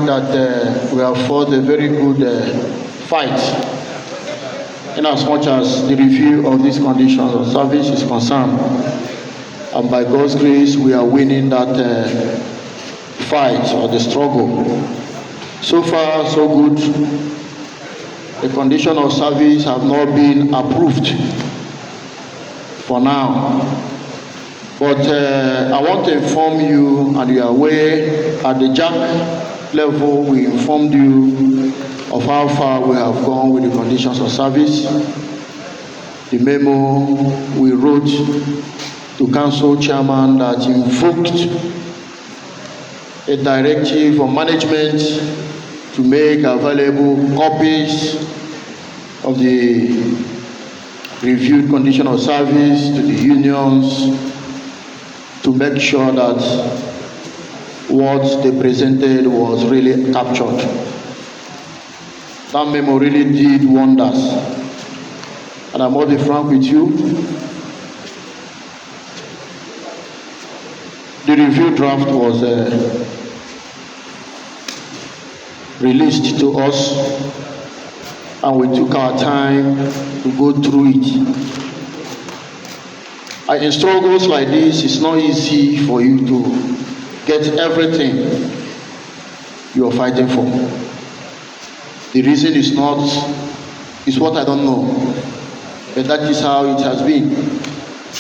that we have fought a very good fight in as much as the review of these conditions of service is concerned. And by God's grace, we are winning that fight or the struggle. So far, so good. The condition of service have not been approved for now. But I want to inform you, and you are aware, at the JAC level, we informed you of how far we have gone with the conditions of service. The memo we wrote to council chairman that invoked a directive for management to make available copies of the reviewed condition of service to the unions to make sure that what they presented was really captured. That memo really did wonders. And I must be frank with you, the review draft was released to us, and we took our time to go through it. In struggles like this, it's not easy for you to get everything you are fighting for. The reason is what I don't know, but that is how it has been.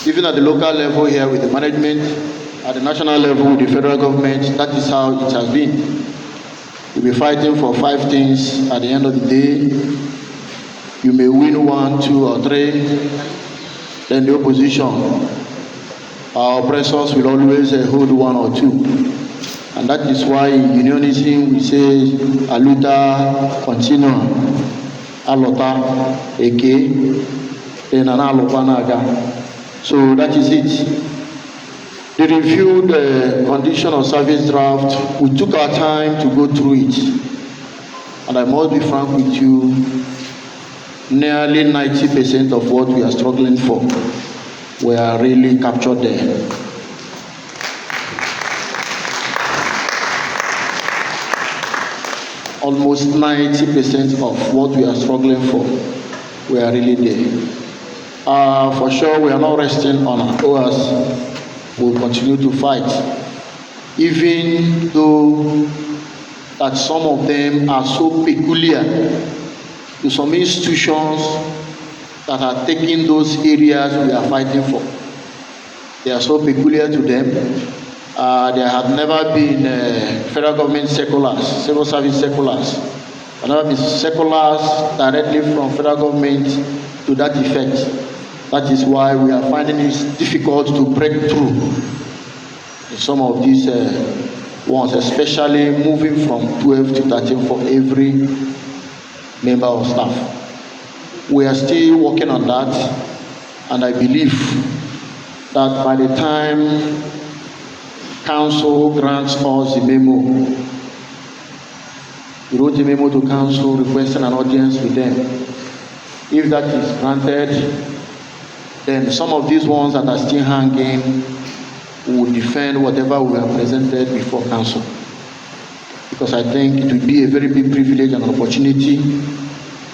Even at the local level here with the management, at the national level with the federal government, that is how it has been. You'll be fighting for 5 things. At the end of the day, you may win 1, 2, or 3. Then the opposition, our oppressors, will always hold 1 or 2. And that is why in unionism we say aluta continua, alota eke, then an alopanaga. So that is it. The reviewed condition of service draft, we took our time to go through it. And I must be frank with you, nearly 90% of what we are struggling for were really captured there. Almost 90% of what we are struggling for were really there. For sure, we are not resting on our oars. We'll continue to fight, even though that some of them are so peculiar to some institutions that are taking those areas we are fighting for. They are so peculiar to them. There have never been federal government circulars, civil service circulars. There have never been circulars directly from federal government to that effect. That is why we are finding it difficult to break through in some of these ones, especially moving from 12 to 13 for every member of staff. We are still working on that, and I believe that by the time council grants us the memo, we wrote a memo to council requesting an audience with them. If that is granted, then some of these ones that are still hanging will defend whatever we have presented before council. Because I think it would be a very big privilege and opportunity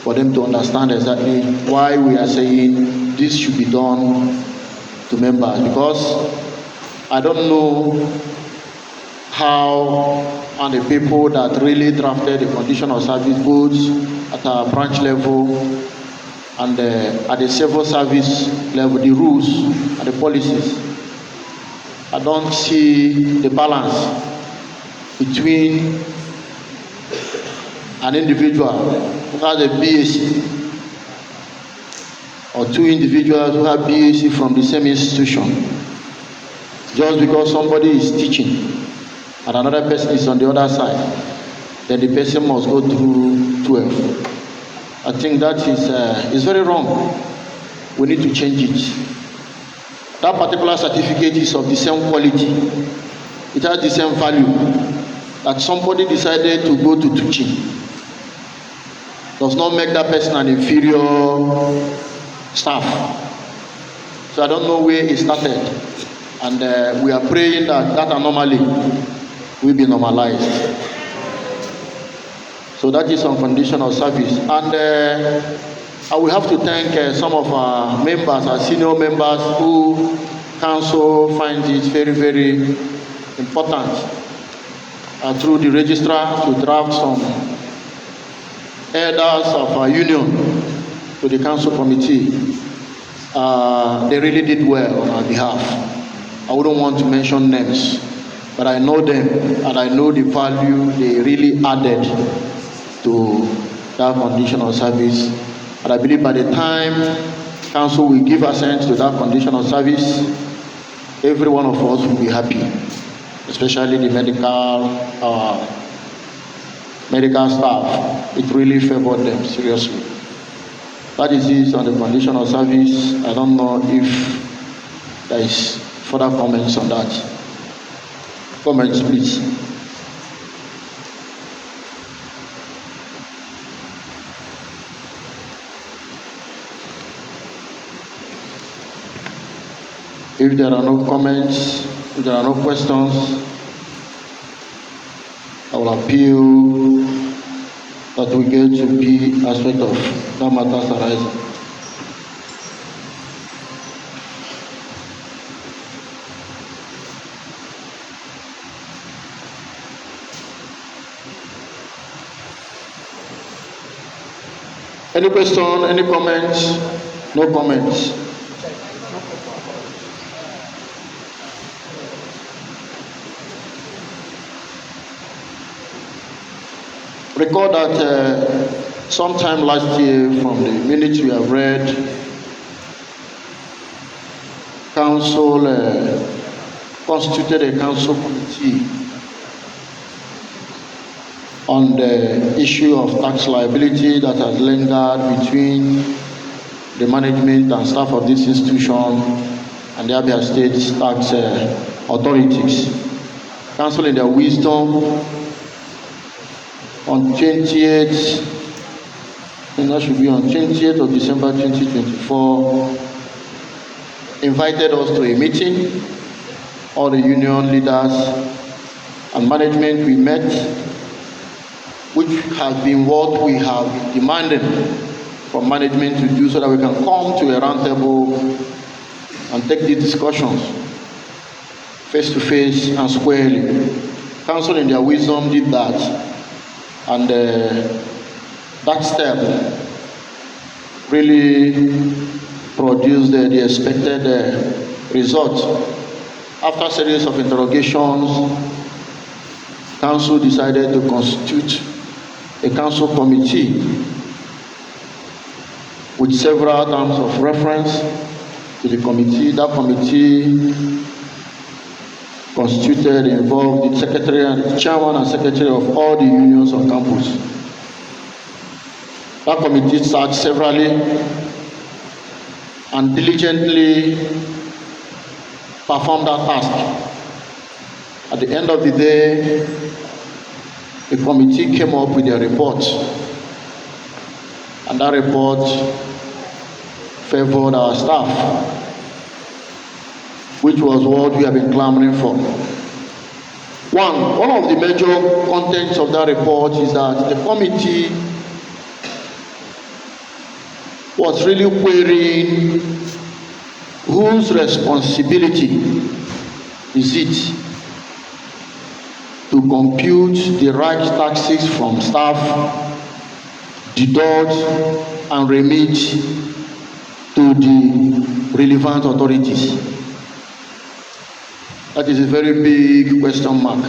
for them to understand exactly why we are saying this should be done to members. Because I don't know how and the people that really drafted the condition of service both at our branch level and at the civil service level, the rules and the policies. I don't see the balance between an individual who has a BAc or 2 individuals who have BAc from the same institution. Just because somebody is teaching and another person is on the other side, then the person must go through 12. I think that is very wrong. We need to change it. That particular certificate is of the same quality. It has the same value. That somebody decided to go to teaching does not make that person an inferior staff. So I don't know where it started. And we are praying that that anomaly will be normalized. So that is on condition of service. And I will have to thank some of our members, our senior members, who council finds it very, very important through the registrar to draft some elders of our union to the council committee. They really did well on our behalf. I wouldn't want to mention names, but I know them and I know the value they really added to that condition of service. And I believe by the time council will give assent to that condition of service, every one of us will be happy, especially the medical staff. It really favored them seriously. That is it on the condition of service. I don't know if there is further comments on that. Comments, please. If there are no comments, if there are no questions, I will appeal that we get to be aspect of that matters arising. Any question, any comments? No comments. Recall that sometime last year, from the minutes we have read, council constituted a council committee on the issue of tax liability that has lingered between the management and staff of this institution and the Abia State tax authorities. Council, in their wisdom, on 20th, and that should be on 20th of December 2024, invited us to a meeting. All the union leaders and management, we met, which has been what we have been demanding from management to do, so that we can come to a round table and take these discussions face to face and squarely. Council, in their wisdom, did that. And that step really produced the expected result. After a series of interrogations, council decided to constitute a council committee with several terms of reference to the committee. That committee constituted, involved the secretary and the chairman and secretary of all the unions on campus. That committee sat severally and diligently performed that task. At the end of the day, the committee came up with a report, and that report favored our staff, which was what we have been clamoring for. One of the major contents of that report is that the committee was really querying whose responsibility is it to compute the right taxes from staff, deduct and remit to the relevant authorities. That is a very big question mark.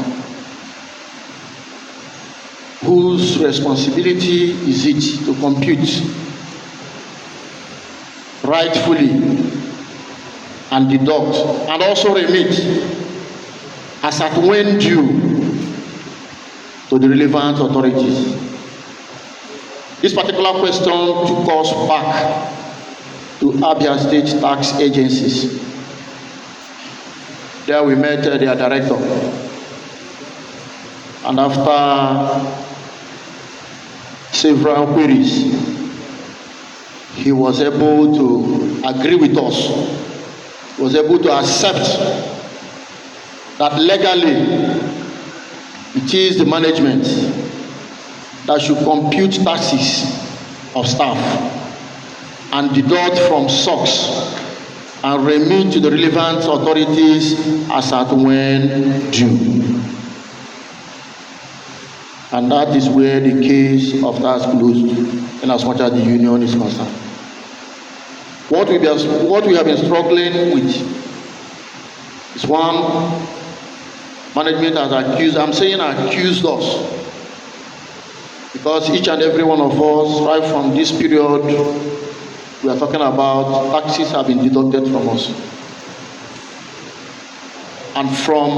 Whose responsibility is it to compute rightfully and deduct and also remit as at when due to the relevant authorities? This particular question took us back to Abia State tax agencies. There we met their director, and after several queries, he was able to agree with us, was able to accept that legally it is the management that should compute taxes of staff and deduct from SOX and remit to the relevant authorities as at when due. And that is where the case of tax closed, in as much as the union is concerned. What we have been struggling with is one, management has accused, I'm saying accused us, because each and every one of us, right from this period we are talking about, taxes have been deducted from us. And from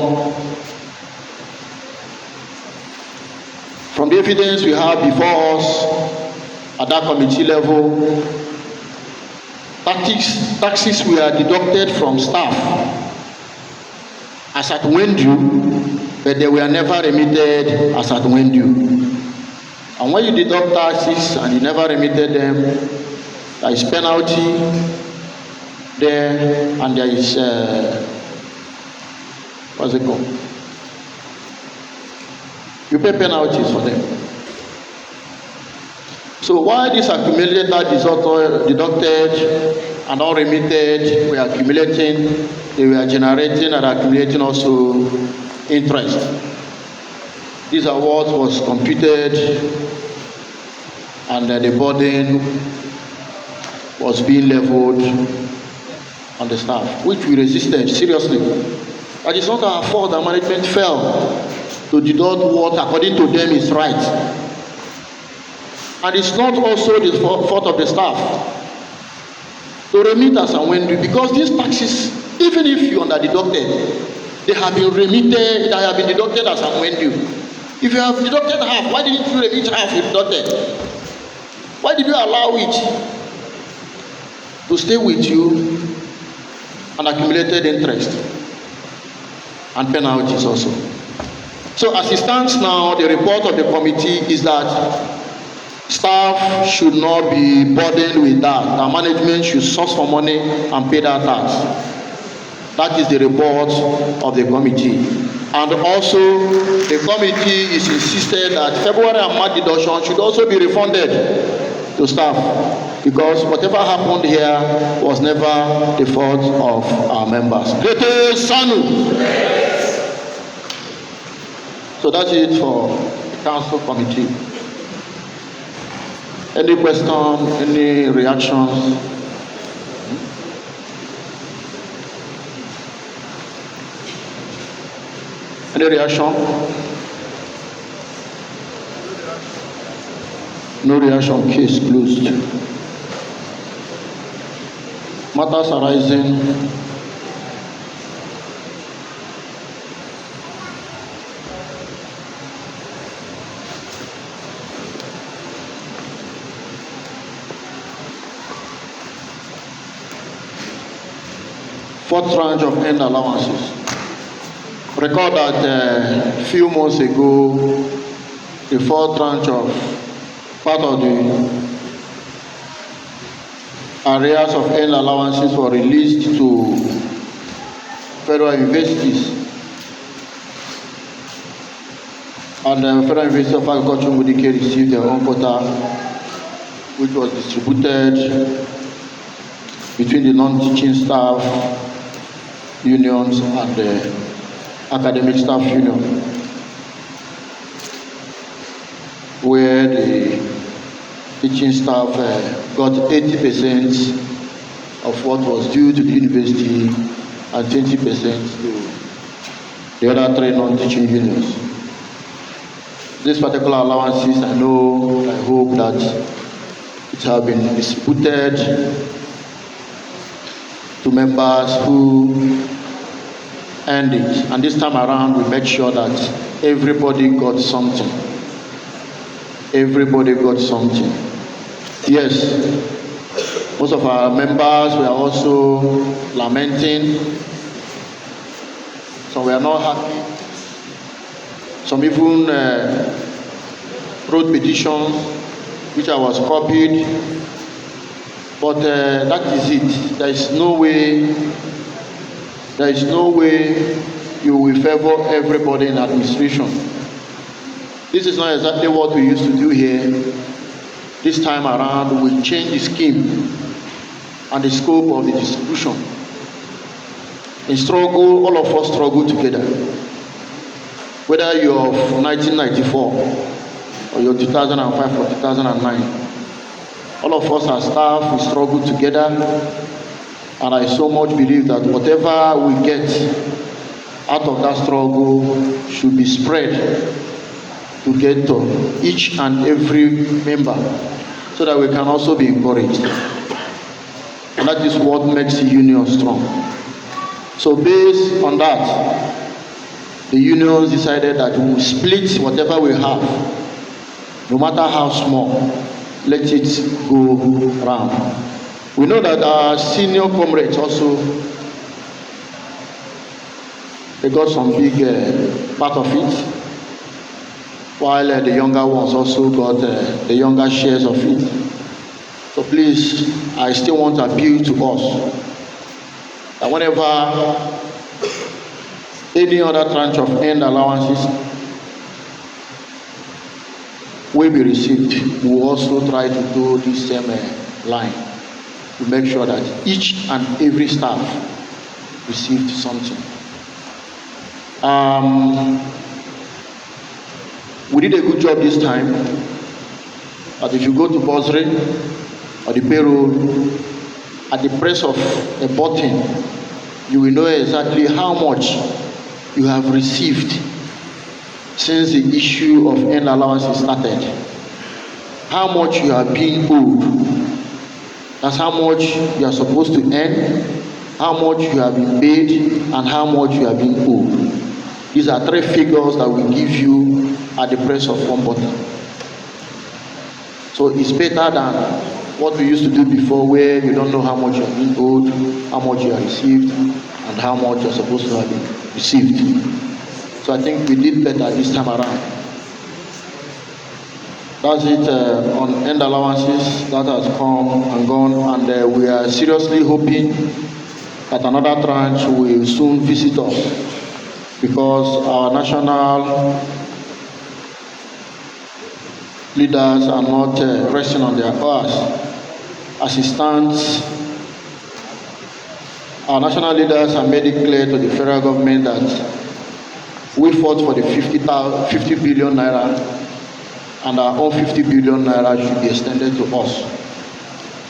the evidence we have before us at that committee level, taxes were deducted from staff as at when due, but they were never remitted as at when due. And when you deduct taxes and you never remitted them, there is penalty there, and there is what's it called? You pay penalties for them. So while these accumulated, deducted and unremitted were accumulating, they were generating and accumulating also interest. This award was computed, and the burden was being leveled on the staff, which we resisted seriously. But it's not our fault that management failed to deduct what according to them is right. And it's not also the fault of the staff to remit as and when due, because these taxes, even if you under deducted, they have been remitted, they have been deducted as and when due. If you have deducted half, why didn't you remit half you deducted? Why did you allow it to stay with you and accumulated interest and penalties also? So as it stands now, the report of the committee is that staff should not be burdened with that. The management should source for money and pay that tax. That is the report of the committee. And also, the committee is insisted that February and March deduction should also be refunded to staff, because whatever happened here was never the fault of our members. Greatest Sanu. So that's it for the council committee. Any question, any reactions? Any reaction? No reaction, case closed. Matters arising fourth tranche of end allowances. Recall that a few months ago, the fourth tranche of part of the areas of end allowances were released to federal universities. And the Federal University of Agriculture Mudike received their own quota, which was distributed between the non-teaching staff unions and the academic staff union, where the teaching staff got 80% of what was due to the university and 20% to the other three non-teaching unions. These particular allowances, I hope that it has been distributed to members who earned it, and this time around we make sure that everybody got something. Everybody got something. Yes, most of our members were also lamenting. Some were not happy. Some even wrote petitions, which I was copied. But that is it. There is no way you will favor everybody in administration. This is not exactly what we used to do here. This time around, we change the scheme and the scope of the distribution. In struggle, all of us struggle together. Whether you're of 1994 or you're 2005 or 2009, all of us as staff, we struggle together. And I so much believe that whatever we get out of that struggle should be spread to get to each and every member so that we can also be encouraged. And that is what makes the union strong. So based on that, the unions decided that we will split whatever we have, no matter how small, let it go round. We know that our senior comrades also, they got some big part of it, while the younger ones also got the younger shares of it. So please, I still want to appeal to us that whenever any other tranche of end allowances will be received, we will also try to do this same line to make sure that each and every staff received something. We did a good job this time, but if you go to bursary or the payroll, at the press of a button, you will know exactly how much you have received since the issue of end allowances started, how much you are being owed. That's how much you are supposed to earn, how much you have been paid, and how much you are being owed. These are three figures that we give you at the press of one button. So it's better than what we used to do before, where you don't know how much you are being owed, how much you have received, and how much you are supposed to have received. So I think we did better this time around. That's it on end allowances that has come and gone, and we are seriously hoping that another tranche will soon visit us, because our national leaders are not resting on their oars. As it stands, our national leaders have made it clear to the federal government that we fought for the 50 billion naira, and our own 50 billion naira should be extended to us.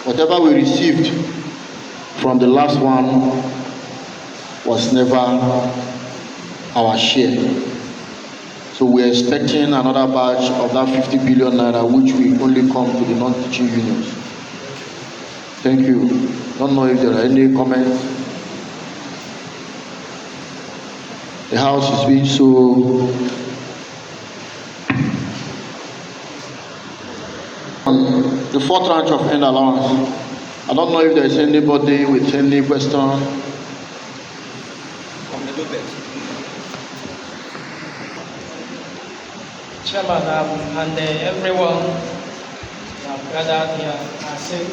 Whatever we received from the last one was never our share. So we're expecting another batch of that 50 billion naira, which will only come to the non-teaching unions. Thank you. Don't know if there are any comments. The House is being so the fourth tranche of end allowance. I don't know if there is anybody with any question. Chairman and everyone gathered here, I said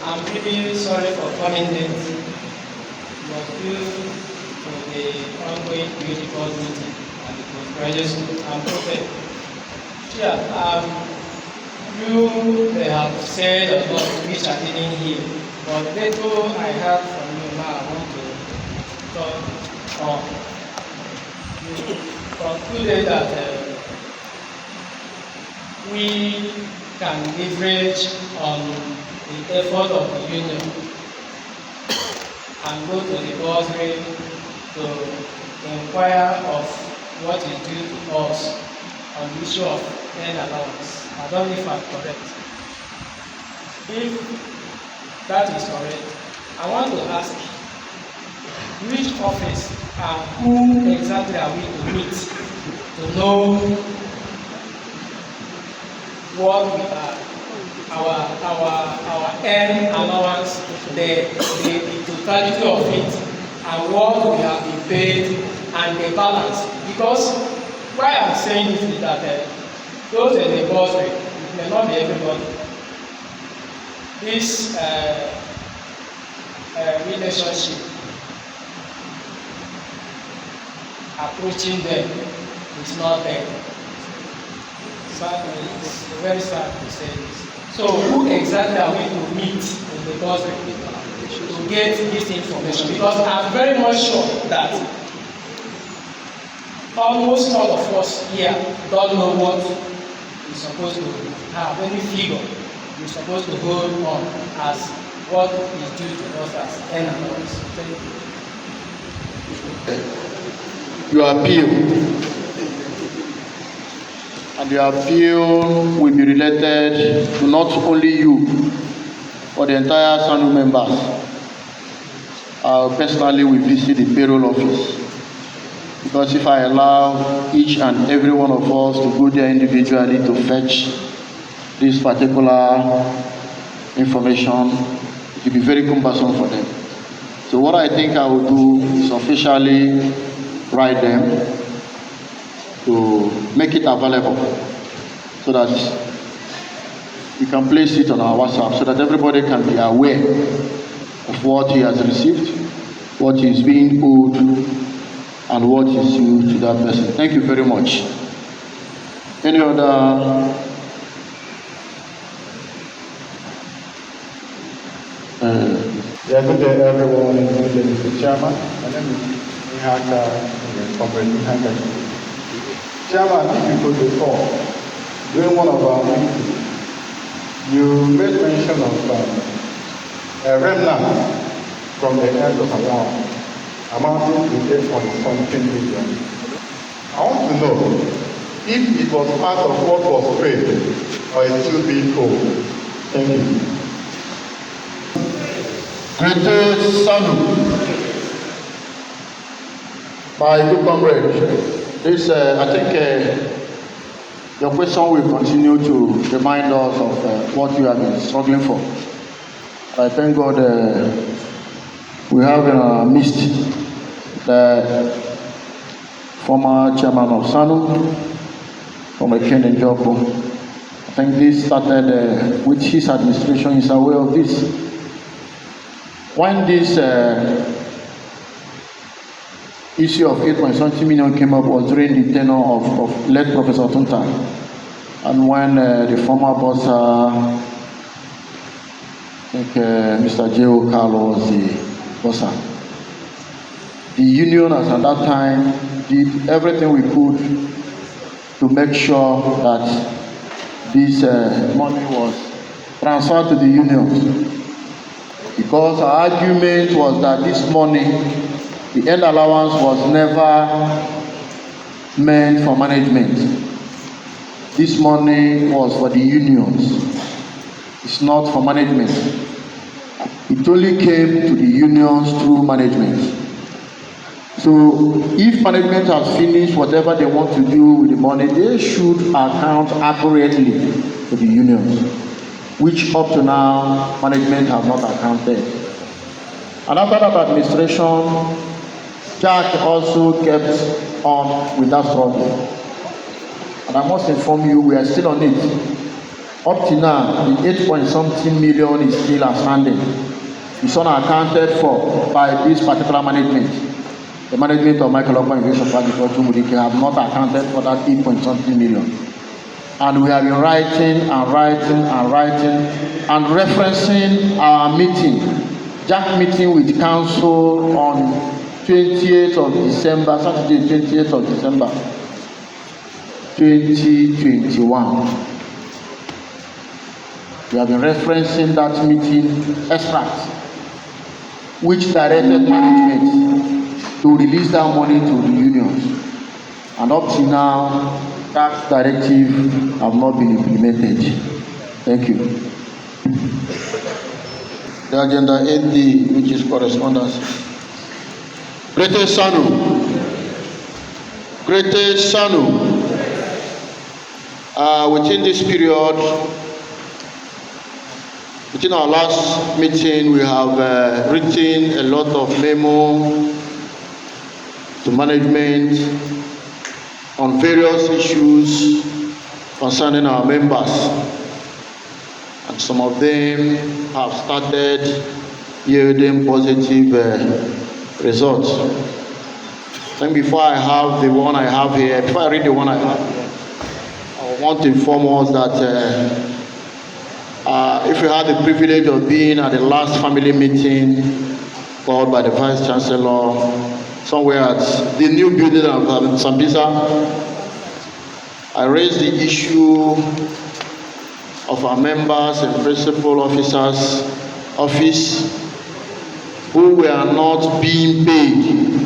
I'm really sorry for coming late, but due to the ongoing community board meeting at the postgraduate school, I'm prepared. You may have said a lot which I didn't hear, but little I heard from you now I want to talk on. You concluded that we can leverage on the effort of the union and go to the bursary to inquire of what is due to us on the issue of end allowance. I don't know if I'm correct. If that is correct, I want to ask which office and who exactly are we to meet to know what we are, our end allowance, the totality of it, and what we have been paid, and the balance. Because why I'm saying this is that those in the bursary, it may not be everybody. This relationship approaching them is not there. it's very sad to say this. So who exactly are we to meet in the gospel to get this information? Because I'm very much sure that almost all of us here don't know what we're supposed to have, any figure we're supposed to hold on as what is due to us as allowance. Thank you. You appeal, and your appeal will be related to not only you, but the entire SANU members. Personally, we visit the payroll office, because if I allow each and every one of us to go there individually to fetch this particular information, it will be very cumbersome for them. So what I think I will do is officially write them to make it available, so that we can place it on our WhatsApp, so that everybody can be aware of what he has received, what is being owed, and what is due to that person. Thank you very much. Any other? Good day, everyone. Good day, Mr. Chairman. My name is Mihaka, Comrade Mihaka. Chairman, if you could recall, during one of our meetings, you made mention of a remnant from the end of allowance, amounting to 8.something million. I want to know if it was part of what was paid or it still being owed. Thank you. Greater SANU, my good comrade, this I think your question will continue to remind us of what you have been struggling for. I thank God we have in our midst the former chairman of SANU, from Ken Njoku. I think this started with his administration. Is aware of this. When this issue of 8.something million came up was during the tenure of late Professor Tunta, and when the former boss, I think Mr. J.O. Carlo was the boss. The union at that time did everything we could to make sure that this money was transferred to the unions. Because our argument was that this money, the end allowance, was never meant for management. This money was for the unions. It's not for management. It only came to the unions through management. So if management has finished whatever they want to do with the money, they should account accurately to the unions, which up to now management have not accounted. And after that administration, Jack also kept on with that struggle. And I must inform you, we are still on it. Up to now, the 8.something million is still outstanding. It's unaccounted for by this particular management. The management of Michael Okpa Innovation Park have not accounted for that 8.something million. And we have been writing and referencing our meeting, Jack meeting with council on 28th of December, Saturday 28th of December 2021. We have been referencing that meeting extract, which directed management to release that money to the unions. And up to now, tax directive have not been implemented. Thank you. The agenda 8D, which is correspondence. Greater SANU. Greater SANU. Within this period, within our last meeting, we have written a lot of memo to management on various issues concerning our members, and some of them have started yielding positive results. I think before I have the one I have here, before I read the one I have here, want to inform us that if you had the privilege of being at the last family meeting called by the Vice Chancellor somewhere at the new building of Sambisa, I raised the issue of our members and principal officers' office who were not being paid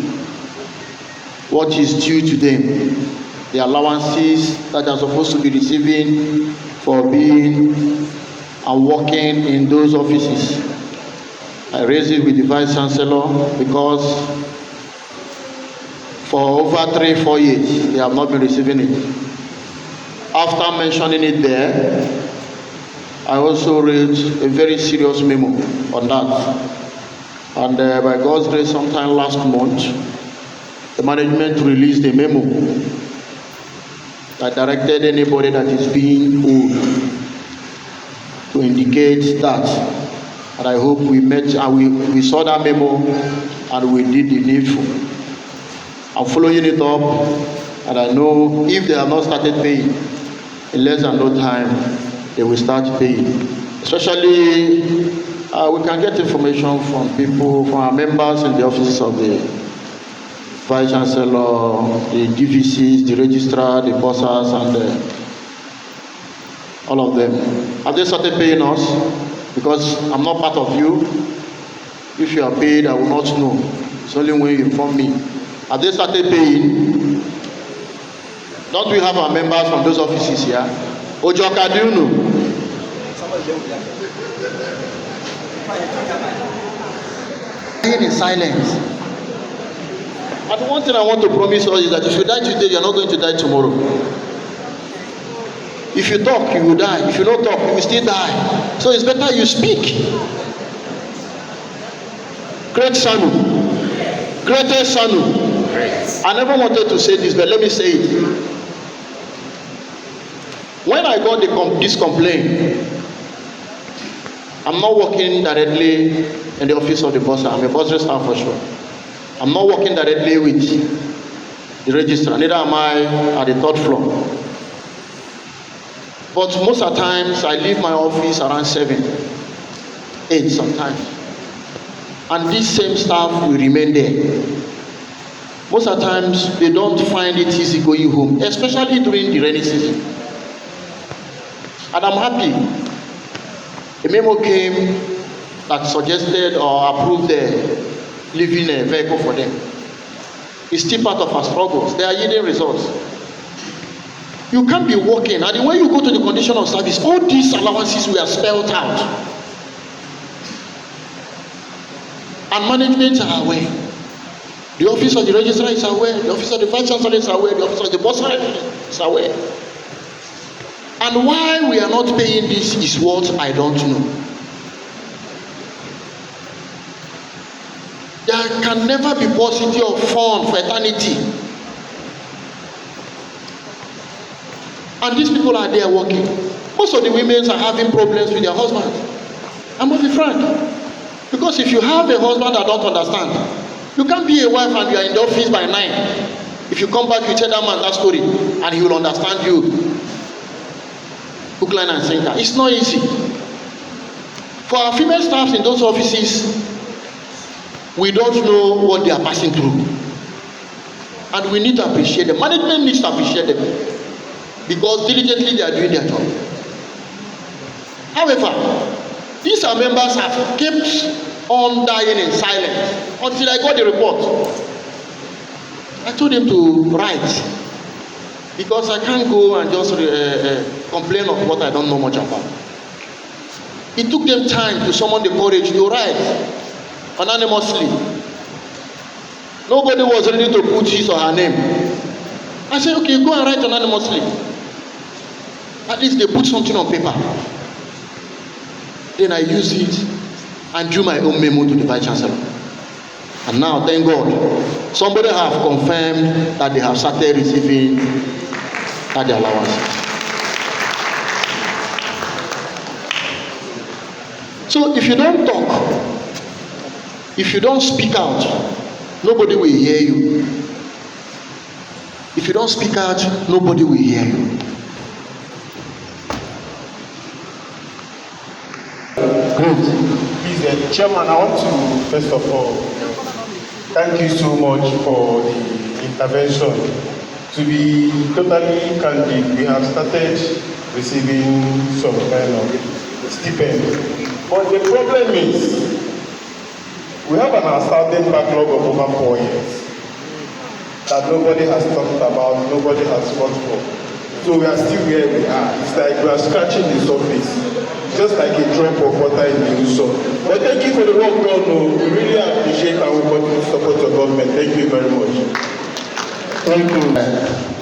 what is due to them, the allowances that they are supposed to be receiving for being and working in those offices. I raised it with the Vice Chancellor because for over 3-4 years they have not been receiving it. After mentioning it there, I also raised a very serious memo on that. And by God's grace, sometime last month, the management released a memo that directed anybody that is being owed to indicate that. And I hope we met and we saw that memo and we did the needful. I'm following it up, and I know if they have not started paying, in less than no time, they will start paying. Especially, we can get information from people, from our members in the offices of the Vice Chancellor, the DVCs, the registrar, the bursars, and all of them. Have they started paying us? Because I'm not part of you. If you are paid, I will not know. It's only when you inform me. Have they started paying? Don't we have our members from those offices here? Ojoka, do you know? In silence. And one thing I want to promise us is that if you die today, you are not going to die tomorrow. If you talk, you will die. If you don't talk, you will still die. So it's better you speak. Great Sanu. Greatest Sanu. I never wanted to say this, but let me say it. When I got this complaint, I'm not working directly in the office of the boss. I'm a boss staff for sure. I'm not working directly with the registrar. Neither am I at the third floor. But most of the times, I leave my office around 7, 8 sometimes. And this same staff will remain there. Most of the times, they don't find it easy going home, especially during the rainy season. And I'm happy. A memo came that suggested or approved leaving a vehicle for them. It's still part of our struggles. They are yielding results. You can't be working, and when you go to the condition of service, all these allowances were spelled out. And management are aware. The office of the registrar is aware. The office of the vice chancellor is aware. The office of the bursar is aware. And why we are not paying this is what I don't know. There can never be paucity of fund for eternity. And these people are there working. Most of the women are having problems with their husbands. I must be frank. Because if you have a husband that don't understand, you can't be a wife and you are in the office by 9. If you come back, you tell that man that story and he will understand you. Hook, line, and sinker. It's not easy. For our female staffs in those offices, we don't know what they are passing through. And we need to appreciate them. Management needs to appreciate them. Because diligently they are doing their job. However, these our members have kept on dying in silence until I got the report. I told them to write. Because I can't go and just complain of what I don't know much about. It took them time to summon the courage to write anonymously. Nobody was ready to put his or her name. I said, okay, go and write anonymously. At least they put something on paper. Then I used it and drew my own memo to the Vice Chancellor. And now, thank God, somebody have confirmed that they have started receiving that allowance. So if you don't talk, if you don't speak out, nobody will hear you. If you don't speak out, nobody will hear you. Please, Chairman, I want to first of all thank you so much for the intervention. To be totally candid, we have started receiving some kind of stipend. But the problem is, we have an outstanding backlog of over 4 years that nobody has talked about, nobody has fought for. So we are still where we are. It's like we are scratching the surface, just like a drop of water in the ocean. But thank you for the work done. No, we really appreciate and we continue to support your government. Thank you very much. Thank you.